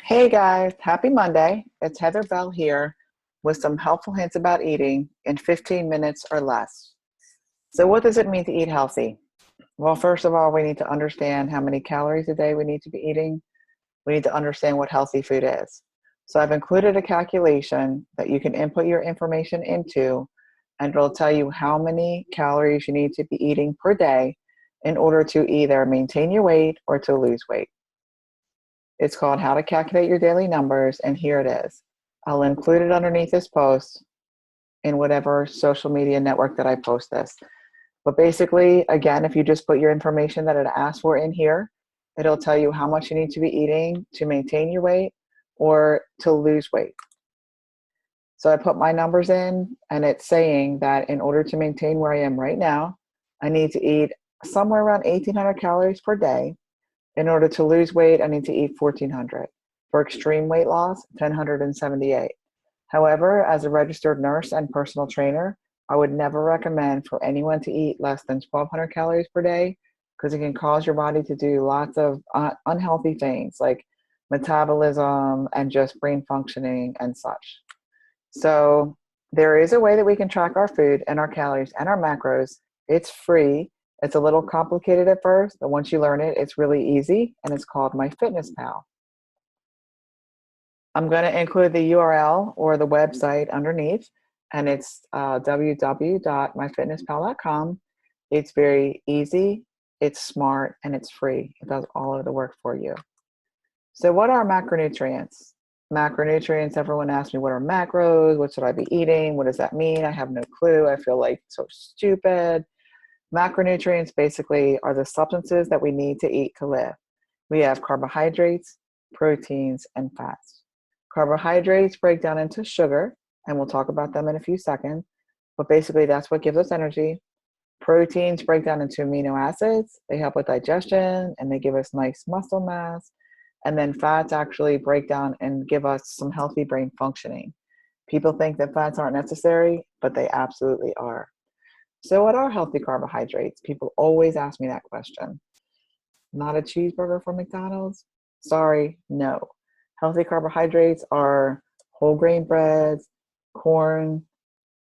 Hey guys, happy Monday. It's Heather Bell here with some helpful hints about eating in 15 minutes or less. So, what does it mean to eat healthy? Well, first of all, we need to understand how many calories a day we need to be eating. We need to understand what healthy food is. So, I've included a calculation that you can input your information into, and it'll tell you how many calories you need to be eating per day in order to either maintain your weight or to lose weight. It's called How to Calculate Your Daily Numbers, and here it is. I'll include it underneath this post in whatever social media network that I post this. But basically, again, if you just put your information that it asks for in here, it'll tell you how much you need to be eating to maintain your weight or to lose weight. So I put my numbers in, and it's saying that in order to maintain where I am right now, I need to eat somewhere around 1,800 calories per day. In order to lose weight, I need to eat 1,400. For extreme weight loss, 1,078. However, as a registered nurse and personal trainer, I would never recommend for anyone to eat less than 1,200 calories per day because it can cause your body to do lots of unhealthy things like metabolism and just brain functioning and such. So there is a way that we can track our food and our calories and our macros. It's free. It's a little complicated at first, but once you learn it, it's really easy, and it's called MyFitnessPal. I'm going to include the URL or the website underneath, and it's www.myfitnesspal.com. It's very easy, it's smart, and it's free. It does all of the work for you. So, what are macronutrients? Macronutrients, everyone asks me, what are macros? What should I be eating? What does that mean? I have no clue. I feel like so stupid. Macronutrients basically are the substances that we need to eat to live. We have carbohydrates, proteins, and fats. Carbohydrates break down into sugar, and we'll talk about them in a few seconds, but basically that's what gives us energy. Proteins break down into amino acids. They help with digestion, and they give us nice muscle mass. And then fats actually break down and give us some healthy brain functioning. People think that fats aren't necessary, but they absolutely are. So, what are healthy carbohydrates? People always ask me that question. Not a cheeseburger from McDonald's? Sorry, no. Healthy carbohydrates are whole grain breads, corn,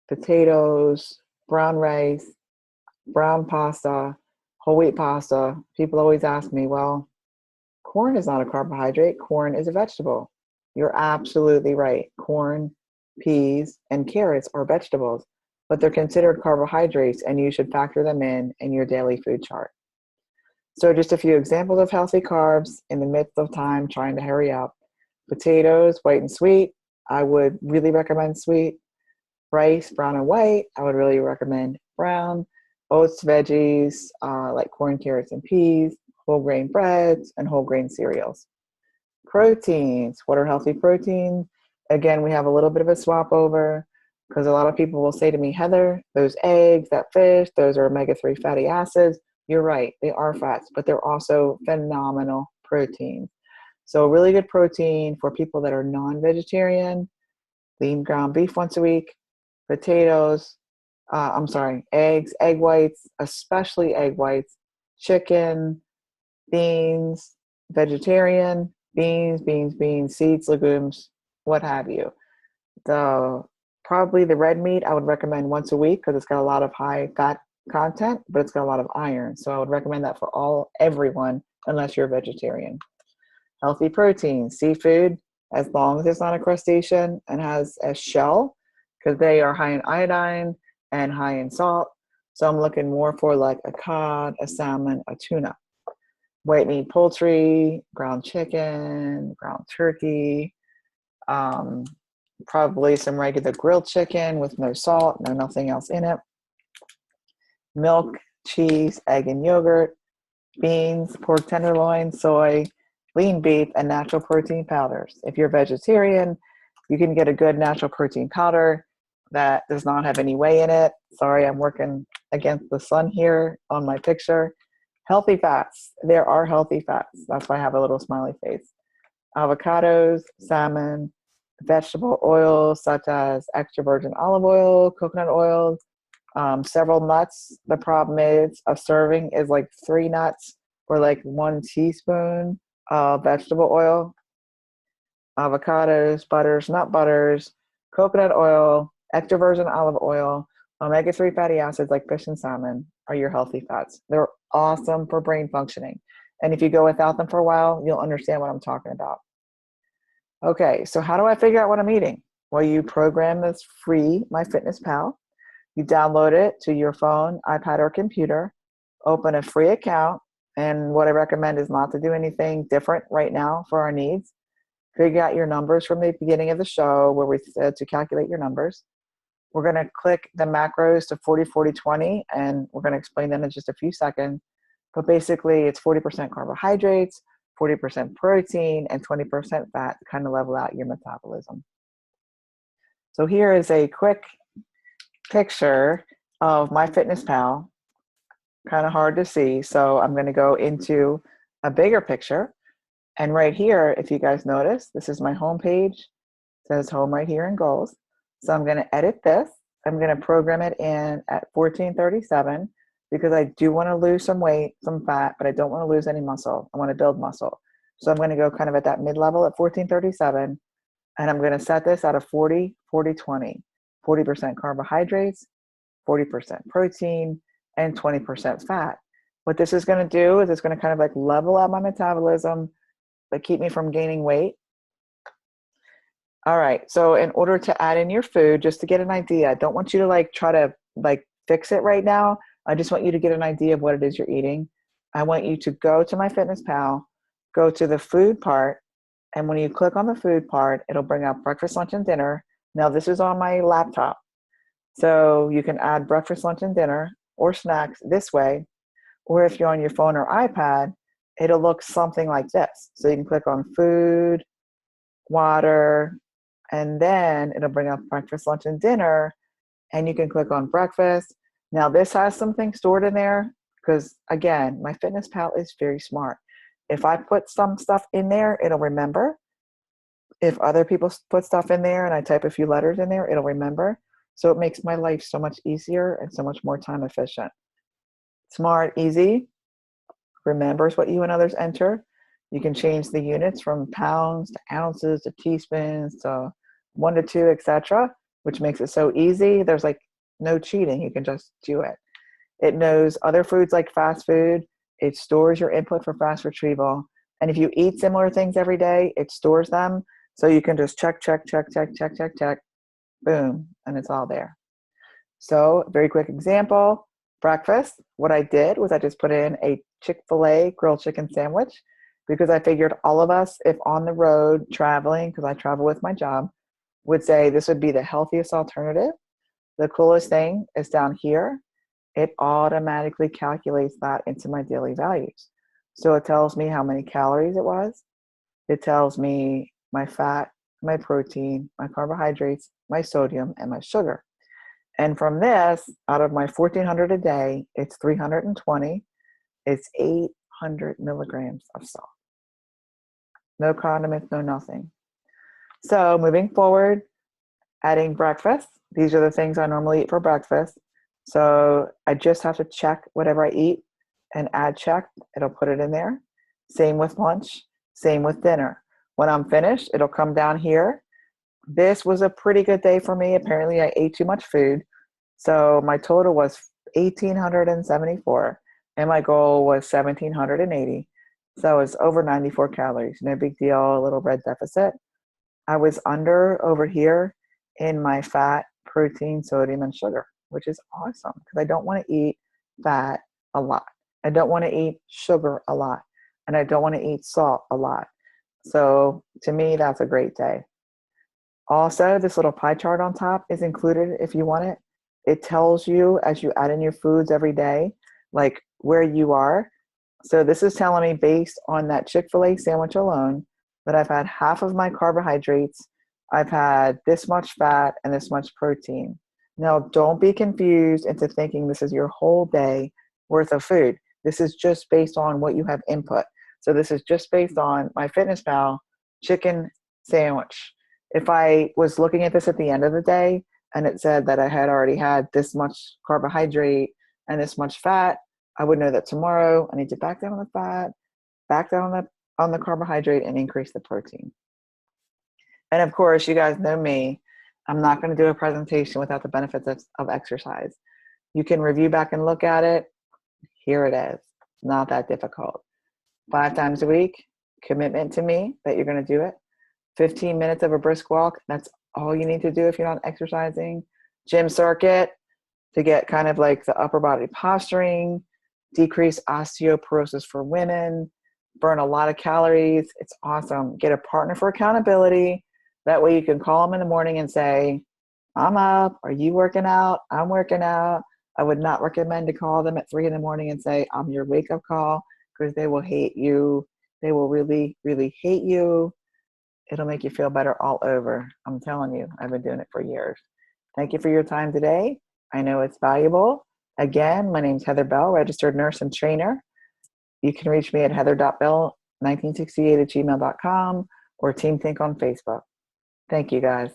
potatoes, brown rice, brown pasta, whole wheat pasta. People always ask me, well, corn is not a carbohydrate, corn is a vegetable. You're absolutely right. Corn, peas, and carrots are vegetables, but they're considered carbohydrates, and you should factor them in your daily food chart. So, just a few examples of healthy carbs in the midst of time trying to hurry up. Potatoes, white and sweet. I would really recommend sweet. Rice, brown and white. I would really recommend brown. Oats, veggies like corn, carrots, and peas. Whole grain breads and whole grain cereals. Proteins. What are healthy proteins? Again, we have a little bit of a swap over because a lot of people will say to me, Heather, those eggs, that fish, those are omega-3 fatty acids. You're right, they are fats, but they're also phenomenal proteins. So, a really good protein for people that are non vegetarian, lean ground beef once a week, potatoes, eggs, egg whites, especially egg whites, chicken, beans, vegetarian, beans, seeds, legumes, what have you. The Probably the red meat I would recommend once a week because it's got a lot of high fat content, but it's got a lot of iron. So I would recommend that for everyone unless you're a vegetarian. Healthy protein, seafood, as long as it's not a crustacean and has a shell, because they are high in iodine and high in salt. So I'm looking more for like a cod, a salmon, a tuna. White meat, poultry, ground chicken, ground turkey, um, probably some regular grilled chicken with no salt, nothing else in it. Milk, cheese, egg and yogurt, beans, pork tenderloin, soy, lean beef, and natural protein powders. If you're vegetarian, you can get a good natural protein powder that does not have any whey in it. Sorry, I'm working against the sun here on my picture. Healthy fats. There are healthy fats. That's why I have a little smiley face. Avocados, salmon, vegetable oils such as extra virgin olive oil, coconut oil, several nuts. The problem is a serving is like 3 nuts or like 1 teaspoon of vegetable oil. avocados, butters, nut butters, coconut oil, extra virgin olive oil, omega-3 fatty acids like fish and salmon are your healthy fats. They're awesome for brain functioning. And if you go without them for a while, you'll understand what I'm talking about. Okay, so how do I figure out what I'm eating? Well, you program this free MyFitnessPal. You download it to your phone, iPad, or computer, open a free account, and what I recommend is not to do anything different right now for our needs. Figure out your numbers from the beginning of the show where we said to calculate your numbers. We're going to click the macros to 40, 40, 20, and we're going to explain them in just a few seconds. But basically, it's 40% carbohydrates, 40% protein, and 20% fat to kind of level out your metabolism. So here is a quick picture of MyFitnessPal. Kind of hard to see, so I'm going to go into a bigger picture. And right here, if you guys notice, this is my home page. It says home right here in goals. So I'm going to edit this. I'm going to program it in at 1437 because I do want to lose some weight, some fat, but I don't want to lose any muscle. I want to build muscle. So I'm going to go kind of at that mid-level at 1437, and I'm going to set this out of 40, 40, 20. 40% carbohydrates, 40% protein, and 20% fat. What this is going to do is it's going to kind of like level out my metabolism, but keep me from gaining weight. All right, so in order to add in your food, just to get an idea, I don't want you to like try to like fix it right now. I just want you to get an idea of what it is you're eating. I want you to go to MyFitnessPal, go to the food part, and when you click on the food part, it'll bring up breakfast, lunch, and dinner. Now this is on my laptop, so you can add breakfast, lunch, and dinner or snacks this way, or if you're on your phone or iPad, it'll look something like this. So you can click on food, water, and then it'll bring up breakfast, lunch, and dinner, and you can click on breakfast. Now this has something stored in there because again, MyFitnessPal is very smart. If I put some stuff in there, it'll remember. If other people put stuff in there and I type a few letters in there, it'll remember. So it makes my life so much easier and so much more time efficient. Smart, easy, remembers what you and others enter. You can change the units from pounds to ounces to teaspoons to 1 to 2, etc., which makes it so easy. There's like no cheating. You can just do it. It knows other foods like fast food. It stores your input for fast retrieval. And if you eat similar things every day, it stores them. So you can just check, check, check, check, check, check, check, boom, and it's all there. So very quick example, breakfast. What I did was I just put in a Chick-fil-A grilled chicken sandwich because I figured all of us, if on the road traveling, because I travel with my job, would say this would be the healthiest alternative. The coolest thing is down here, it automatically calculates that into my daily values. So it tells me how many calories it was. It tells me my fat, my protein, my carbohydrates, my sodium, and my sugar. And from this, out of my 1400 a day, it's 320. It's 800 milligrams of salt. No condiments, no nothing. So moving forward, adding breakfast. These are the things I normally eat for breakfast. So I just have to check whatever I eat and add check. It'll put it in there. Same with lunch, same with dinner. When I'm finished, it'll come down here. This was a pretty good day for me. Apparently I ate too much food. So my total was 1,874 and my goal was 1,780. So it's over 94 calories. No big deal, a little red deficit. I was under over here in my fat, protein, sodium, and sugar, which is awesome because I don't want to eat fat a lot. I don't want to eat sugar a lot. And I don't want to eat salt a lot. So to me, that's a great day. Also, this little pie chart on top is included if you want it. It tells you as you add in your foods every day, like where you are. So this is telling me based on that Chick-fil-A sandwich alone that I've had half of my carbohydrates, I've had this much fat and this much protein. Now, don't be confused into thinking this is your whole day worth of food. This is just based on what you have input. So this is just based on MyFitnessPal chicken sandwich. If I was looking at this at the end of the day and it said that I had already had this much carbohydrate and this much fat, I would know that tomorrow I need to back down on the fat, back down on the carbohydrate, and increase the protein. And of course, you guys know me. I'm not going to do a presentation without the benefits of exercise. You can review back and look at it. Here it is. Not that difficult. 5 times a week, commitment to me that you're going to do it. 15 minutes of a brisk walk. That's all you need to do if you're not exercising. Gym circuit to get kind of like the upper body posturing, decrease osteoporosis for women, burn a lot of calories. It's awesome. Get a partner for accountability. That way you can call them in the morning and say, I'm up. Are you working out? I'm working out. I would not recommend to call them at 3 in the morning and say, I'm your wake up call, because they will hate you. They will really, really hate you. It'll make you feel better all over. I'm telling you, I've been doing it for years. Thank you for your time today. I know it's valuable. Again, my name's Heather Bell, registered nurse and trainer. You can reach me at heather.bell1968@gmail.com or Team Think on Facebook. Thank you, guys.